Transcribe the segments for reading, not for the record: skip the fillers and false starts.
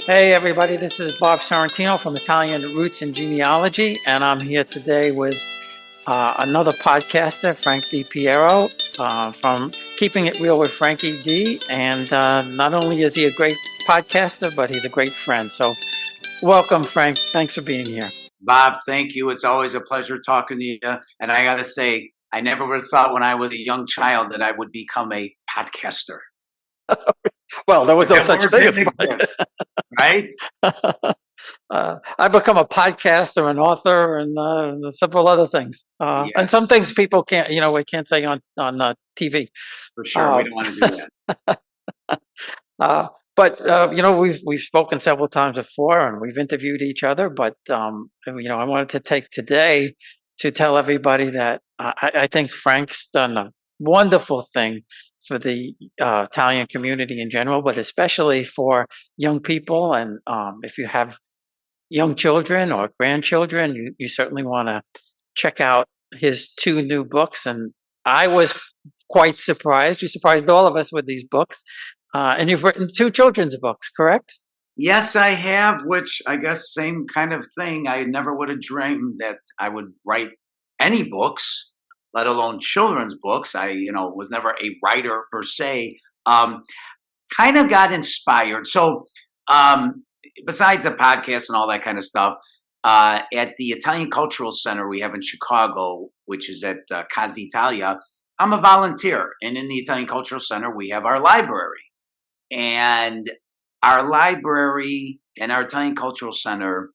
Hey everybody, this is Bob Sorrentino from Italian Roots and Genealogy, and I'm here today with another podcaster, Frank Di Piero, from Keeping It Real with Frankie D. And not only is he a great podcaster, but he's a great friend. So welcome, Frank. Thanks for being here. Bob, thank you. It's always a pleasure talking to you. And I got to say, I never would have thought when I was a young child that I would become a podcaster. Well, there was no such thing as right? I become a podcaster, an author, and several other things. And some things people can't, we can't say on TV. For sure, we don't want to do that. But we've spoken several times before, and we've interviewed each other. But I wanted to take today to tell everybody that I think Frank's done a wonderful thing for the Italian community in general, but especially for young people. And if you have young children or grandchildren, you certainly want to check out his two new books. And I was quite surprised. You surprised all of us with these books. And you've written two children's books, correct? Yes, I have, which I guess same kind of thing. I never would have dreamed that I would write any books, let alone children's books. I, was never a writer per se. Kind of got inspired. So besides the podcast and all that kind of stuff, at the Italian Cultural Center we have in Chicago, which is at Casa Italia, I'm a volunteer. And in the Italian Cultural Center, we have our library. And our library and our Italian Cultural Center,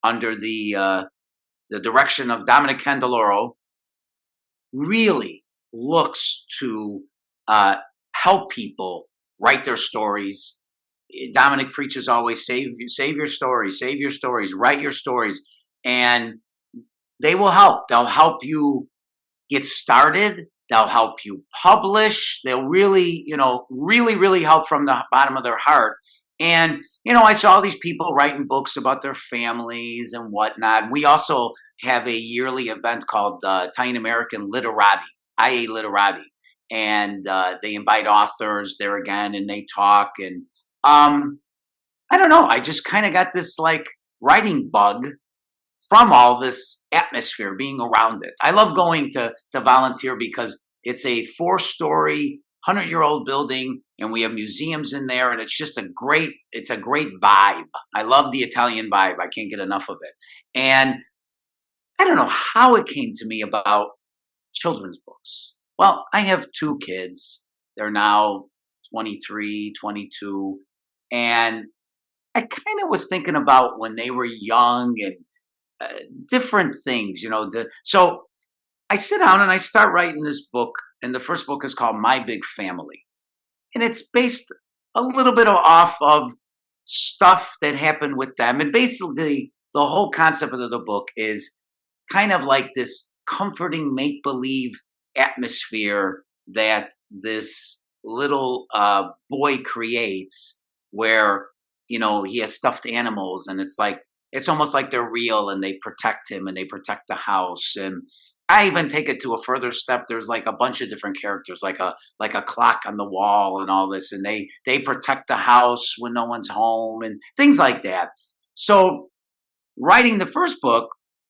under the direction of Dominic Candeloro, really looks to help people write their stories. Dominic preaches always, save your stories, write your stories, and they will help. They'll help you get started. They'll help you publish. They'll really, really help from the bottom of their heart. And, I saw these people writing books about their families and whatnot. We also have a yearly event called Italian American Literati, IA Literati. And they invite authors there again, and they talk. And I don't know, I just kind of got this writing bug from all this atmosphere, being around it. I love going to volunteer because it's a 4-story, 100-year-old building, and we have museums in there, and it's just a great vibe. I love the Italian vibe. I can't get enough of it. And I don't know how it came to me about children's books. Well, I have 2 kids. They're now 23, 22, and I kind of was thinking about when they were young and different things, so I sit down and I start writing this book, and the first book is called My Big Family. And it's based a little bit off of stuff that happened with them. And basically, the whole concept of the book is kind of like this comforting make-believe atmosphere that this little boy creates where, he has stuffed animals, and it's almost like they're real, and they protect him and they protect the house. And I even take it to a further step. There's a bunch of different characters, like a clock on the wall and all this, and they protect the house when no one's home and things like that. So writing the first book,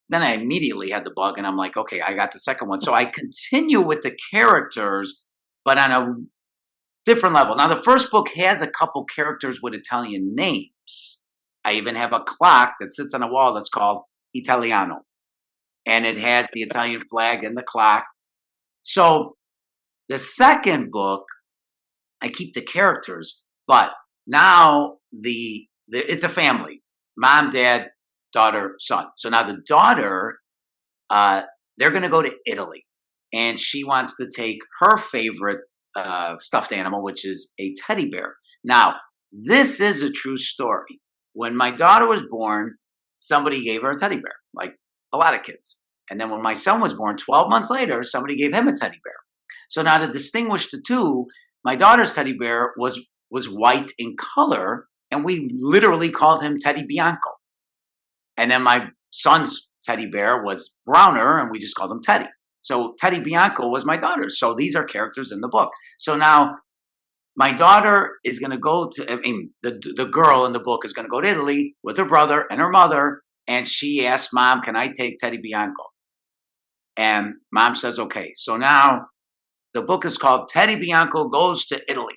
then I immediately had the bug, and I'm like, okay, I got the second one. So I continue with the characters, but on a different level. Now, the first book has a couple characters with Italian names. I even have a clock that sits on a wall that's called Italiano. And it has the Italian flag and the clock. So the second book, I keep the characters, but now it's a family. Mom, dad, daughter, son. So now the daughter, they're going to go to Italy. And she wants to take her favorite stuffed animal, which is a teddy bear. Now, this is a true story. When my daughter was born, somebody gave her a teddy bear, like a lot of kids. And then when my son was born, 12 months later, somebody gave him a teddy bear. So now to distinguish the two, my daughter's teddy bear was white in color, and we literally called him Teddy Bianco. And then my son's teddy bear was browner, and we just called him Teddy. So Teddy Bianco was my daughter. So these are characters in the book. So now my daughter is going to go to, I mean, the girl in the book is going to go to Italy with her brother and her mother. And she asked Mom, can I take Teddy Bianco? And Mom says, okay. So now the book is called Teddy Bianco Goes to Italy.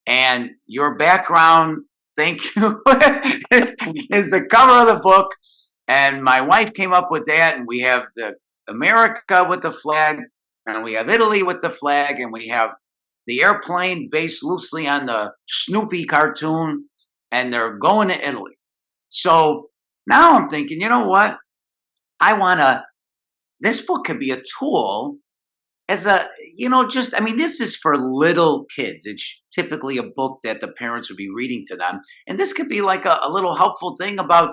And your background, thank you, is the cover of the book. And my wife came up with that. And we have the America with the flag, and we have Italy with the flag, and we have the airplane based loosely on the Snoopy cartoon, and they're going to Italy. So now I'm thinking, you know what? This book could be a tool as this is for little kids. It's typically a book that the parents would be reading to them. And this could be like a little helpful thing about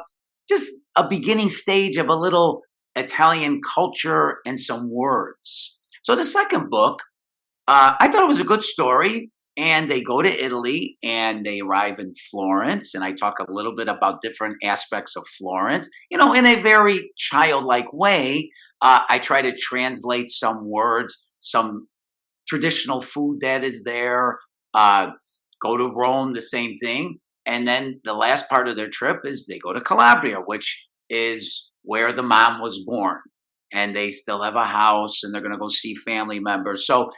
just a beginning stage of a little Italian culture and some words. So the second book, I thought it was a good story. And they go to Italy and they arrive in Florence. And I talk a little bit about different aspects of Florence, in a very childlike way. I try to translate some words, some traditional food that is there. Go to Rome, the same thing. And then the last part of their trip is they go to Calabria, which is where the mom was born. And they still have a house and they're going to go see family members. So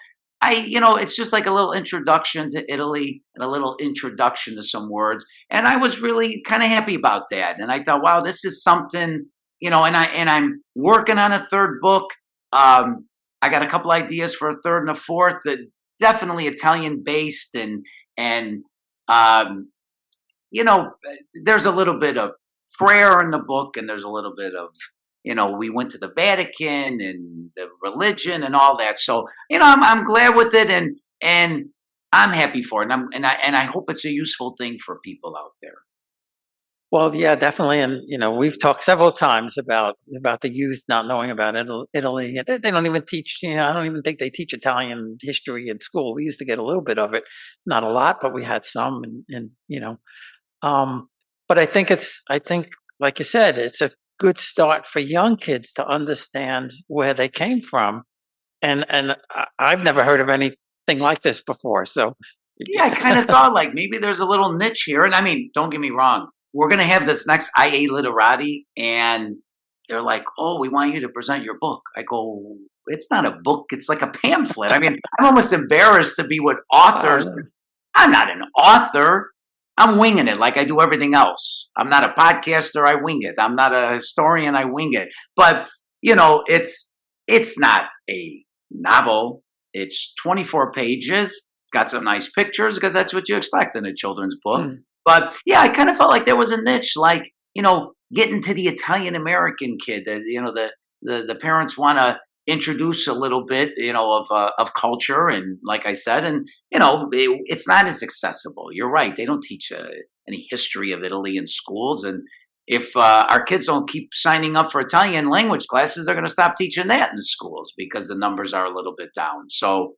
it's just like a little introduction to Italy and a little introduction to some words. And I was really kind of happy about that. And I thought, wow, this is something, and I'm working on a third book. I got a couple ideas for a third and a fourth that definitely Italian based and there's a little bit of prayer in the book, and there's a little bit of, we went to the Vatican and the religion and all that. So, I'm glad with it, and I'm happy for it. And I hope it's a useful thing for people out there. Well, yeah, definitely. And, we've talked several times about the youth not knowing about Italy. They don't even teach, I don't even think they teach Italian history in school. We used to get a little bit of it, not a lot, but we had some. But I think, like you said, it's a good start for young kids to understand where they came from. And I've never heard of anything like this before. So, yeah, I kind of thought like maybe there's a little niche here. And I mean, don't get me wrong. We're going to have this next IA Literati, and they're like, oh, we want you to present your book. I go, it's not a book. It's like a pamphlet. I mean, I'm almost embarrassed to be with authors. I'm not an author. I'm winging it like I do everything else. I'm not a podcaster. I wing it. I'm not a historian. I wing it. But, it's not a novel. It's 24 pages. It's got some nice pictures because that's what you expect in a children's book. Mm. But yeah, I kind of felt like there was a niche, like, getting to the Italian American kid. The parents want to introduce a little bit, of culture, and like I said, and it's not as accessible. You're right; they don't teach any history of Italy in schools, and if our kids don't keep signing up for Italian language classes, they're going to stop teaching that in the schools because the numbers are a little bit down. So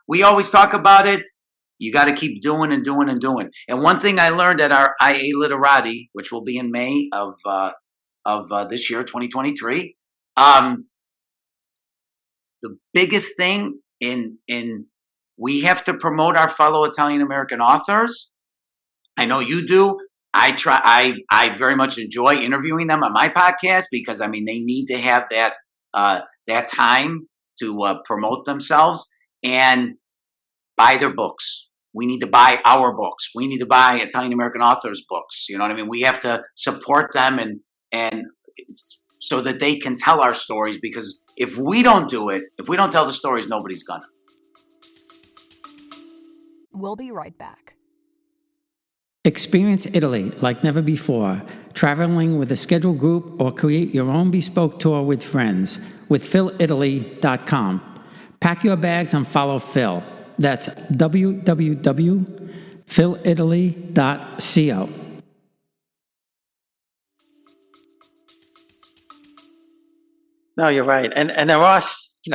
we always talk about it. You got to keep doing and doing and doing. And one thing I learned at our IA Literati, which will be in May of this year, 2023, the biggest thing we have to promote our fellow Italian American authors. I know you do. I very much enjoy interviewing them on my podcast because they need to have that time to promote themselves and buy their books. We need to buy our books. We need to buy Italian American authors' books. You know what I mean? We have to support them and so that they can tell our stories, because if we don't do it, if we don't tell the stories, nobody's gonna. We'll be right back. Experience Italy like never before, traveling with a scheduled group or create your own bespoke tour with friends with PhilItaly.com. Pack your bags and follow Phil. That's www.philitaly.co. No, you're right. And there are,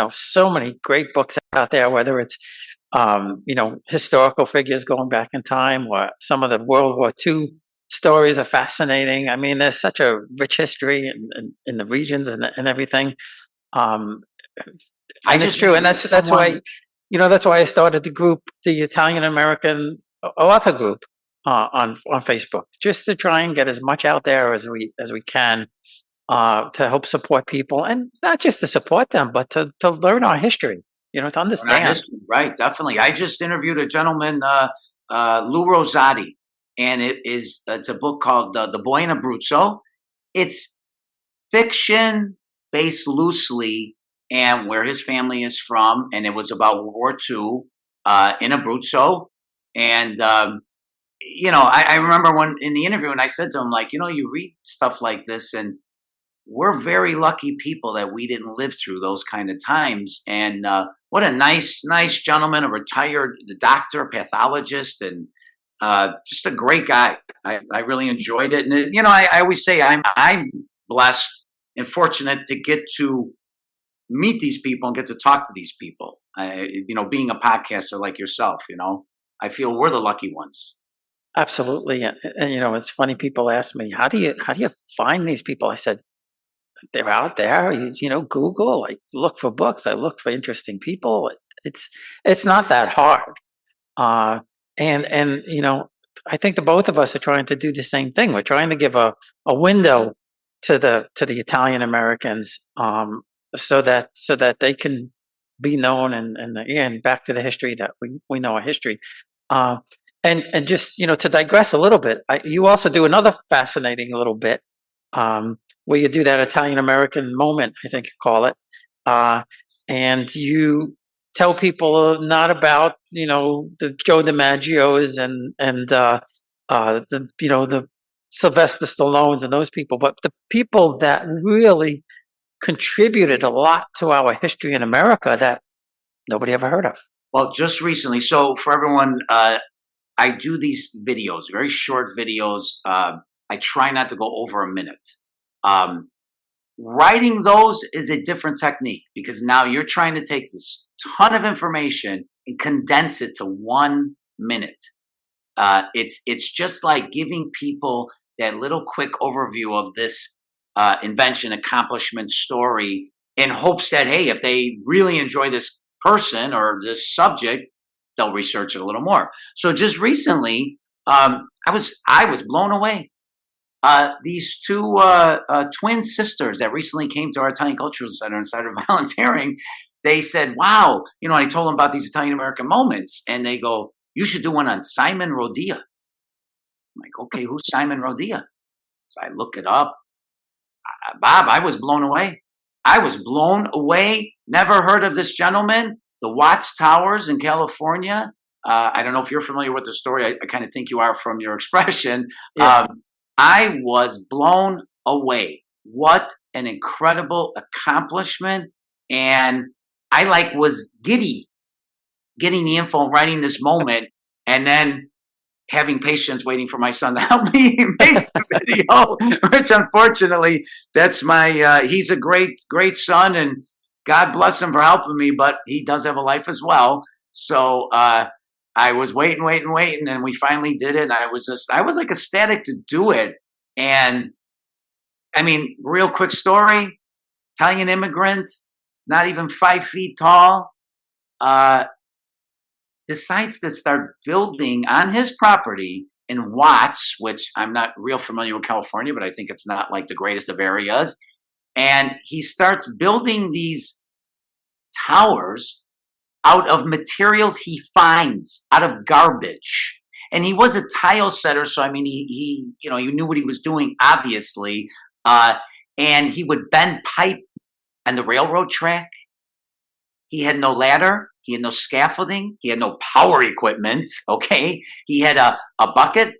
so many great books out there, whether it's, historical figures going back in time, or some of the World War II stories are fascinating. I mean, there's such a rich history in the regions and everything. And it's true. And that's why, that's why I started the group, the Italian American author group, on Facebook, just to try and get as much out there as we can, to help support people, and not just to support them, but to learn our history, to We're not understand. history, right? Definitely. I just interviewed a gentleman, Lou Rosati, and it's a book called The Boy in Abruzzo. It's fiction based loosely and where his family is from, and it was about World War II in Abruzzo. And I remember when in the interview, and I said to him, like, you read stuff like this, and we're very lucky people that we didn't live through those kind of times. And what a nice gentleman, a retired doctor, pathologist, and just a great guy. I really enjoyed it. And I always say I'm blessed and fortunate to get to meet these people and get to talk to these people. Being a podcaster like yourself, I feel we're the lucky ones. Absolutely. And it's funny, people ask me, how do you find these people? I said, they're out there. Google. I look for books. I look for interesting people. It's not that hard. And I think the both of us are trying to do the same thing. We're trying to give a window to the Italian Americans, so that they can be known, and again, back to the history, that we know our history. And just to digress a little bit, you also do another fascinating little bit, where you do that Italian American moment, I think you call it, and you tell people not about the Joe DiMaggios and the Sylvester Stallones and those people, but the people that really contributed a lot to our history in America that nobody ever heard of. Well, just recently, so for everyone, I do these videos, very short videos. I try not to go over a minute. Writing those is a different technique, because now you're trying to take this ton of information and condense it to 1 minute. It's just like giving people that little quick overview of this invention, accomplishment, story, in hopes that, hey, if they really enjoy this person or this subject, they'll research it a little more. So just recently, I was blown away. These two twin sisters that recently came to our Italian Cultural Center and started volunteering, they said, wow, I told them about these Italian American moments, and they go, you should do one on Simon Rodia. I'm like, okay, who's Simon Rodia? So I look it up. Bob, I was blown away. I was blown away. Never heard of this gentleman. The Watts Towers in California. I don't know if you're familiar with the story. I kind of think you are from your expression. Yeah. I was blown away. What an incredible accomplishment. And I was giddy getting the info, writing this moment, and then having patience waiting for my son to help me make the video, which unfortunately, that's he's a great son, and God bless him for helping me, but he does have a life as well. So I was waiting, and we finally did it. And I was like ecstatic to do it. And I mean, real quick story, Italian immigrant, not even 5 feet tall, decides to start building on his property in Watts, which I'm not real familiar with California, but I think it's not like the greatest of areas. And he starts building these towers out of materials he finds, out of garbage. And he was a tile setter, so I mean, he knew what he was doing, obviously. And he would bend pipe on the railroad track. He had no ladder. He had no scaffolding. He had no power equipment. Okay, he had a bucket,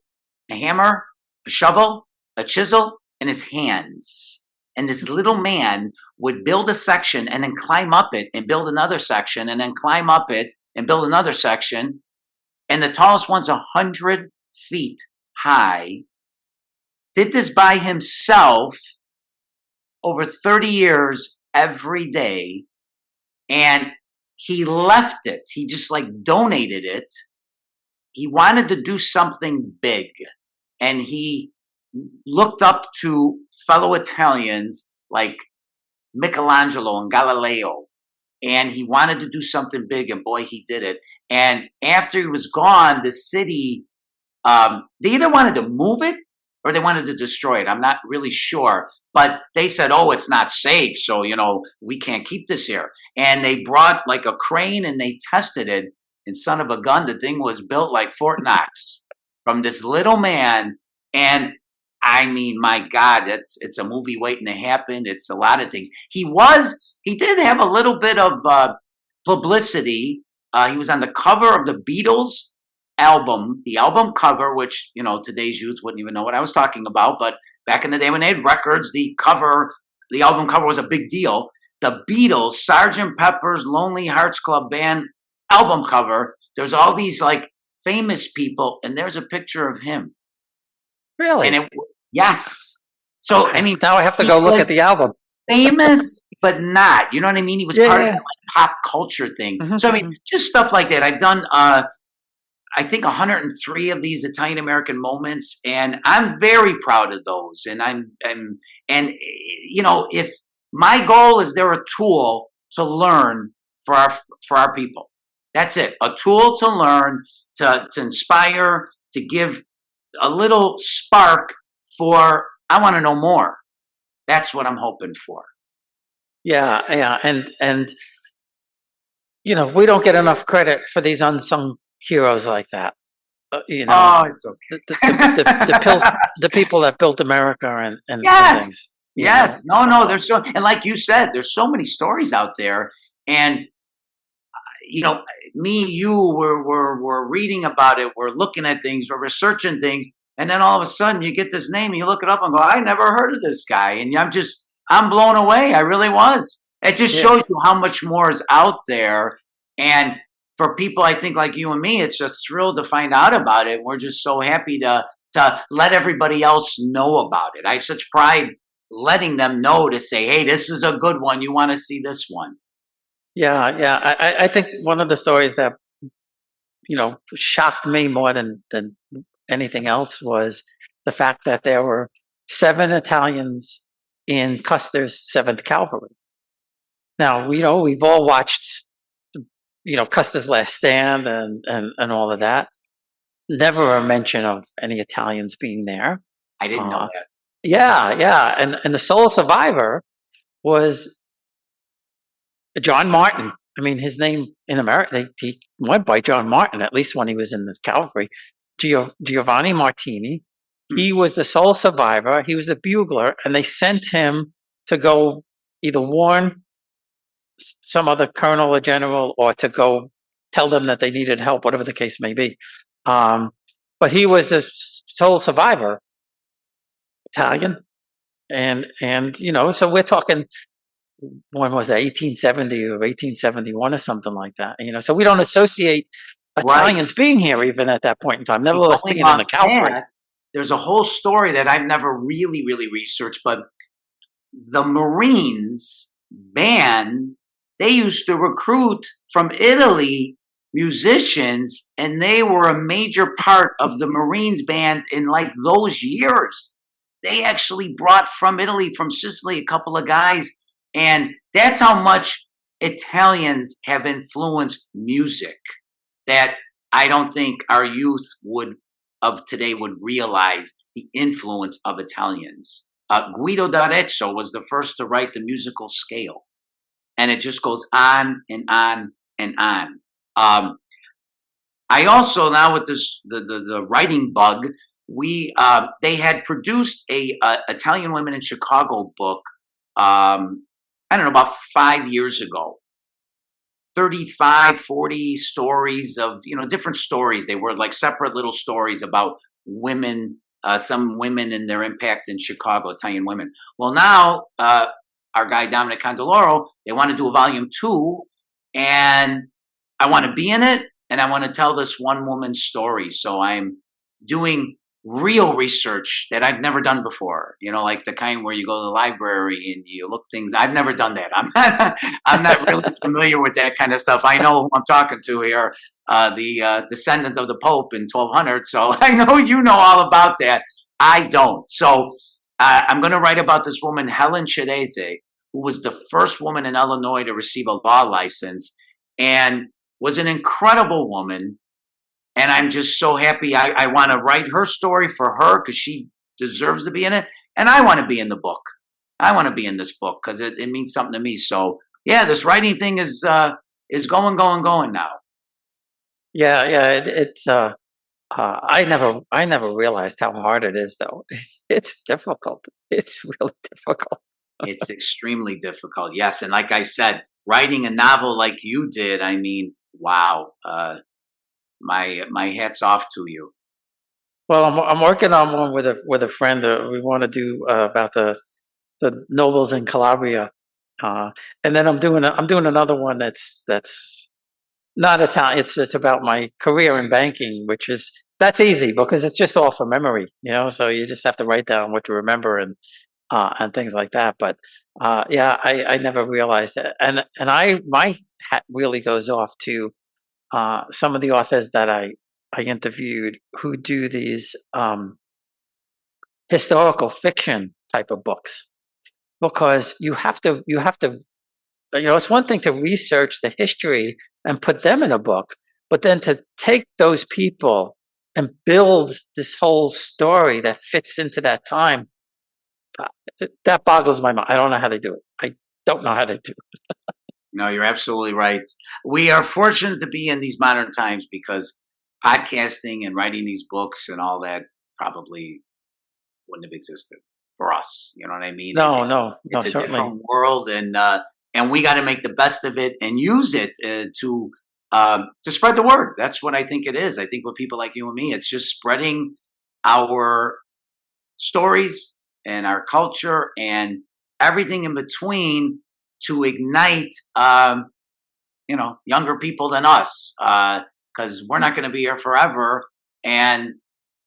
a hammer, a shovel, a chisel, and his hands. And this little man would build a section and then climb up it and build another section and then climb up it and build another section. And the tallest one's 100 feet high. Did this by himself over 30 years every day. And he left it. He just donated it. He wanted to do something big. And he looked up to fellow Italians like Michelangelo and Galileo. and he wanted to do something big, and boy, he did it. And after he was gone, the city, they either wanted to move it or they wanted to destroy it. I'm not really sure. But they said, oh, it's not safe, so, we can't keep this here. And they brought like a crane and they tested it. And son of a gun, the thing was built like Fort Knox from this little man. And I mean, my God, it's a movie waiting to happen. It's a lot of things. He did have a little bit of publicity. He was on the cover of the Beatles album, the album cover, which, today's youth wouldn't even know what I was talking about. But back in the day when they had records, the album cover was a big deal. The Beatles, Sgt. Pepper's Lonely Hearts Club Band album cover. There's all these like famous people, and there's a picture of him. Really? And yes. So I mean, now I have to go look at the album. Famous, but not. You know what I mean? He was part of that like pop culture thing. Mm-hmm. So I mean, just stuff like that. I've done I think 103 of these Italian American moments, and I'm very proud of those. And if my goal is they're a tool to learn for our people. That's it. A tool to learn, to inspire, to give a little spark for I want to know more. That's what I'm hoping for. Yeah, and we don't get enough credit for these unsung heroes like that. Oh, it's okay. The people that built America and yes, things. Yes, no, there's so, and like you said, there's so many stories out there, and we're reading about it, we're looking at things, we're researching things, and then all of a sudden you get this name, and you look it up and go, I never heard of this guy, and I'm blown away. I really was. It just shows you how much more is out there, and for people, I think like you and me, it's a thrill to find out about it. We're just so happy to let everybody else know about it. I have such pride letting them know to say, hey, this is a good one. You want to see this one. Yeah. I think one of the stories that, shocked me more than anything else was the fact that there were 7 Italians in Custer's 7th Cavalry. Now, we've all watched, Custer's Last Stand and all of that. Never a mention of any Italians being there. I didn't know that. Yeah. And the sole survivor was John Martin. I mean, his name in America, he went by John Martin, at least when he was in the cavalry. Giovanni Martini. He was the sole survivor. He was a bugler, and they sent him to go either warn some other colonel or general or to go tell them that they needed help, whatever the case may be. But he was the sole survivor, Italian. And so we're talking, when was that, 1870 or 1871 or something like that. So we don't associate Italians being here even at that point in time, nevertheless being on the cavalry. There's a whole story that I've never really, really researched, but the Marines band, they used to recruit from Italy musicians, and they were a major part of the Marines band in like those years. They actually brought from Italy, from Sicily, a couple of guys, and that's how much Italians have influenced music that I don't think our youth of today would realize the influence of Italians. Guido d'Arezzo was the first to write the musical scale, and it just goes on and on and on. I also, now with this the writing bug, they had produced a Italian Women in Chicago book. I don't know, about 5 years ago. 35, 40 stories of, different stories. They were like separate little stories about women, some women and their impact in Chicago, Italian women. Well, now, our guy Dominic Candeloro, they want to do a volume 2, and I want to be in it, and I want to tell this one woman's story. So I'm doing real research that I've never done before, like the kind where you go to the library and you look things. I've never done that. I'm not really familiar with that kind of stuff. I know who I'm talking to here, the descendant of the Pope in 1200. So I know you know all about that. I don't. So I'm going to write about this woman, Helen Chedese, who was the first woman in Illinois to receive a law license and was an incredible woman. And I'm just so happy. I want to write her story for her because she deserves to be in it. And I want to be in the book. I want to be in this book because it means something to me. So yeah, this writing thing is going now. Yeah. It's I never realized how hard it is, though. It's difficult. It's really difficult. It's extremely difficult. Yes. And like I said, writing a novel like you did, I mean, wow. My hat's off to you. Well, I'm working on one with a friend. We want to do about the nobles in Calabria, and then I'm doing another one that's not Italian. It's about my career in banking, that's easy because it's just all from memory, So you just have to write down what you remember and things like that. But yeah, I never realized that, and my hat really goes off to some of the authors that I interviewed who do these historical fiction type of books, because you have to it's one thing to research the history and put them in a book, but then to take those people and build this whole story that fits into that time, that boggles my mind. I don't know how they do it. I don't know how they do it. No, you're absolutely right. We are fortunate to be in these modern times because podcasting and writing these books and all that probably wouldn't have existed for us. You know what I mean? No, it's a certainly. different world, and we got to make the best of it and use it to spread the word. That's what I think it is. I think with people like you and me, it's just spreading our stories and our culture and everything in between to ignite, younger people than us, because we're not going to be here forever. And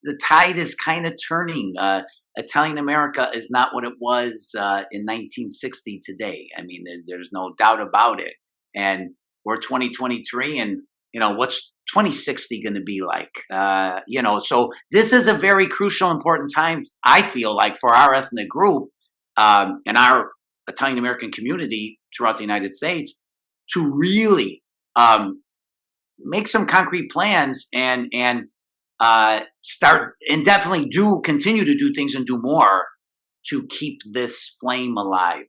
the tide is kind of turning. Italian America is not what it was in 1960 today. I mean, there's no doubt about it. And we're 2023, and what's 2060 going to be like? So this is a very crucial, important time. I feel like for our ethnic group and our Italian American community throughout the United States to really make some concrete plans and start and definitely continue to do things and do more to keep this flame alive.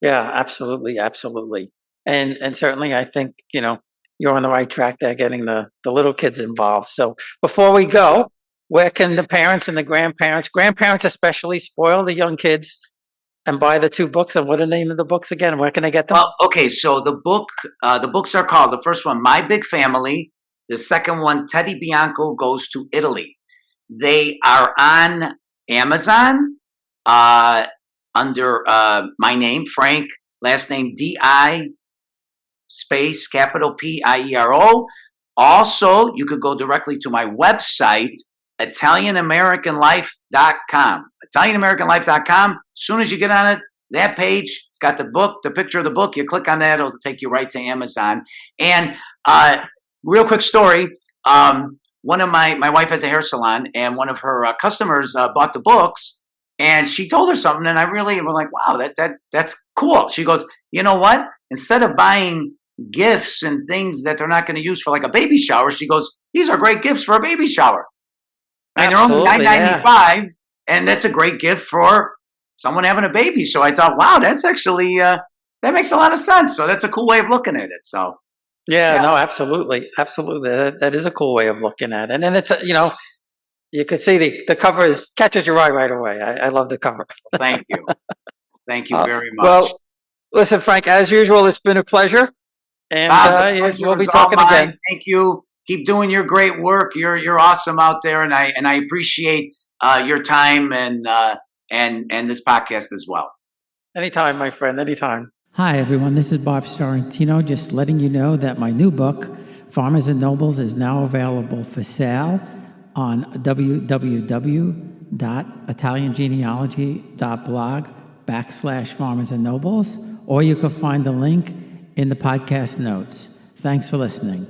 Yeah, absolutely. And certainly I think, you're on the right track there, getting the little kids involved. So before we go, where can the parents and the grandparents especially, spoil the young kids and buy the 2 books? And what are the name of the books again? Where can I get them? Well, okay, so the books are called, the first one, My Big Family. The second one, Teddy Bianco Goes to Italy. They are on Amazon under my name, Frank, last name D-I, space, capital P-I-E-R-O. Also, you could go directly to my website, ItalianAmericanLife.com. ItalianAmericanLife.com. As soon as you get on it, that page, it's got the book, the picture of the book. You click on that, it'll take you right to Amazon. And real quick story. One of my wife has a hair salon, and one of her customers bought the books, and she told her something, and I really was like, wow, that's cool. She goes, you know what? Instead of buying gifts and things that they're not going to use for like a baby shower, she goes, these are great gifts for a baby shower. And they're only $9.95, and that's a great gift for someone having a baby. So I thought, wow, that's actually that makes a lot of sense. So that's a cool way of looking at it. So yeah, no, absolutely. That is a cool way of looking at it. And then it's you could see the cover catches your eye right away. I love the cover. Thank you very much. Well, listen, Frank, as usual, it's been a pleasure, and we'll be talking again. Thank you. Keep doing your great work. You're awesome out there, and I appreciate your time and this podcast as well. Anytime, my friend. Anytime. Hi, everyone. This is Bob Sorrentino, just letting you know that my new book, Farmers and Nobles, is now available for sale on www.italiangenealogy.blog/Farmers and Nobles, or you can find the link in the podcast notes. Thanks for listening.